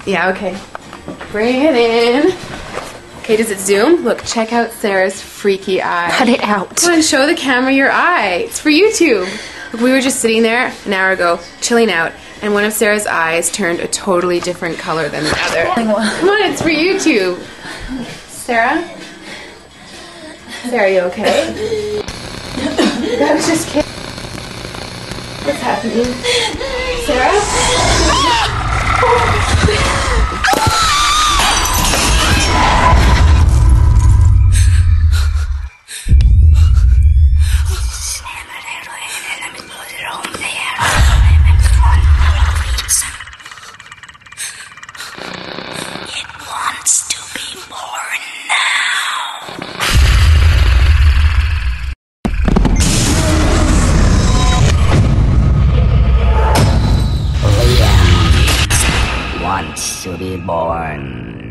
Yeah, okay. Bring it in. Okay, does it zoom? Look, check out Sarah's freaky eye. Cut it out. Come on, show the camera your eye. It's for YouTube. Look, we were just sitting there an hour ago, chilling out, and one of Sarah's eyes turned a totally different color than the other. Come on, it's for YouTube. Sarah? Sarah, you okay? I was just kidding. What's happening? Sarah? It wants to be born now. Liam wants to be born